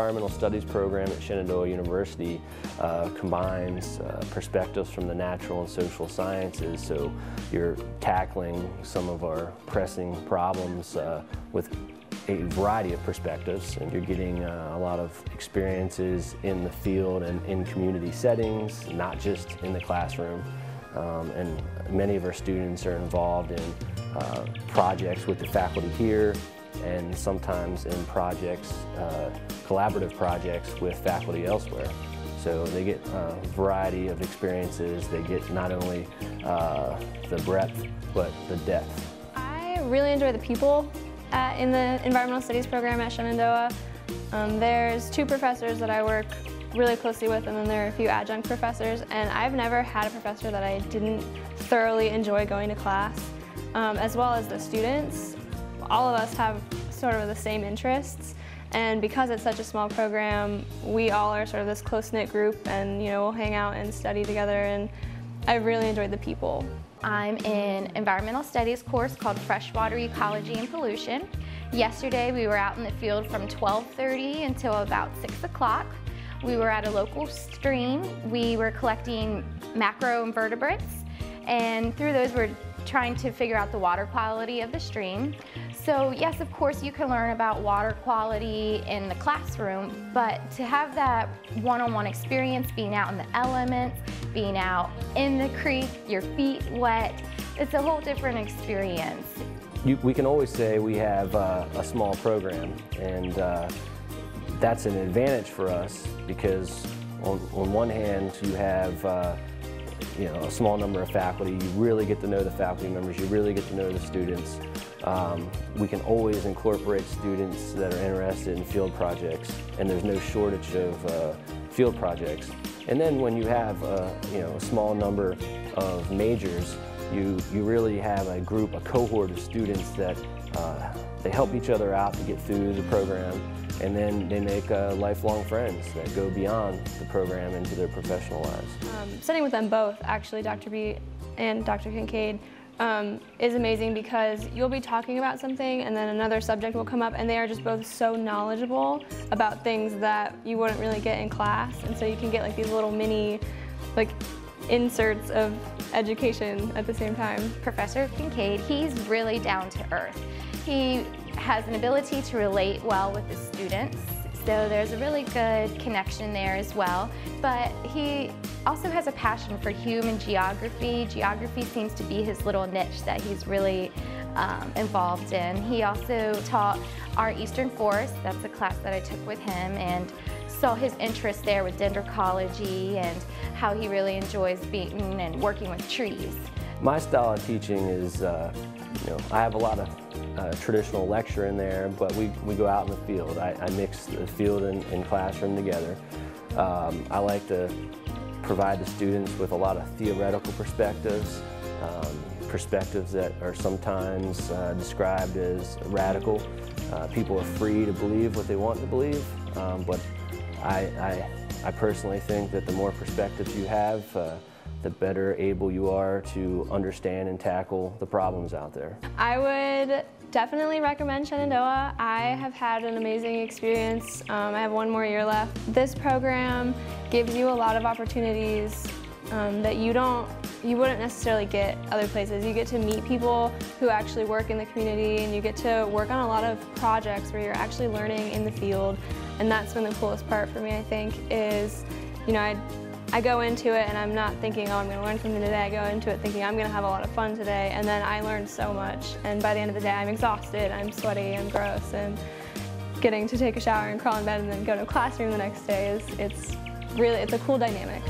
environmental studies program at Shenandoah University combines perspectives from the natural and social sciences, so you're tackling some of our pressing problems with a variety of perspectives, and you're getting a lot of experiences in the field and in community settings, not just in the classroom. And many of our students are involved in projects with the faculty here, and sometimes in projects, collaborative projects with faculty elsewhere. So they get a variety of experiences. They get not only the breadth, but the depth. I really enjoy the people in the environmental studies program at Shenandoah. There's 2 professors that I work really closely with, and then there are a few adjunct professors, and I've never had a professor that I didn't thoroughly enjoy going to class, as well as the students. All of us have sort of the same interests, and because it's such a small program, we all are sort of this close-knit group, and we'll hang out and study together, and I really enjoyed the people. I'm in environmental studies course called Freshwater Ecology and Pollution. Yesterday we were out in the field from 12:30 until about 6 o'clock. We were at a local stream. We were collecting macroinvertebrates, and through those we're trying to figure out the water quality of the stream. So yes, of course you can learn about water quality in the classroom, but to have that one-on-one experience, being out in the elements, being out in the creek, your feet wet, it's a whole different experience. We can always say we have a small program, and that's an advantage for us because on one hand you have a small number of faculty. You really get to know the faculty members, you really get to know the students. We can always incorporate students that are interested in field projects, and there's no shortage of field projects. And then when you have a small number of majors, you really have a group, a cohort of students that they help each other out to get through the program, and then they make lifelong friends that go beyond the program into their professional lives. Studying with them both, actually, Dr. B and Dr. Kincaid, is amazing because you'll be talking about something and then another subject will come up, and they are just both so knowledgeable about things that you wouldn't really get in class, and so you can get like these little mini inserts of education at the same time. Professor Kincaid, he's really down to earth. He has an ability to relate well with the students, so there's a really good connection there as well. But he also has a passion for human geography. Geography seems to be his little niche that he's really involved in. He also taught our Eastern Forest. That's a class that I took with him, and saw his interest there with dendrology and how he really enjoys being and working with trees. My style of teaching is, I have a lot of traditional lecture in there, but we go out in the field. I mix the field and classroom together. I like to provide the students with a lot of theoretical perspectives, perspectives that are sometimes described as radical. People are free to believe what they want to believe, but I personally think that the more perspectives you have, the better able you are to understand and tackle the problems out there. I would definitely recommend Shenandoah. I have had an amazing experience. I have 1 more year left. This program gives you a lot of opportunities that you wouldn't necessarily get other places. You get to meet people who actually work in the community, and you get to work on a lot of projects where you're actually learning in the field. And that's been the coolest part for me, I think, is, I go into it and I'm not thinking, oh, I'm going to learn something today. I go into it thinking I'm going to have a lot of fun today, and then I learned so much. And by the end of the day, I'm exhausted, I'm sweaty, I'm gross, and getting to take a shower and crawl in bed and then go to a classroom the next day it's a cool dynamic.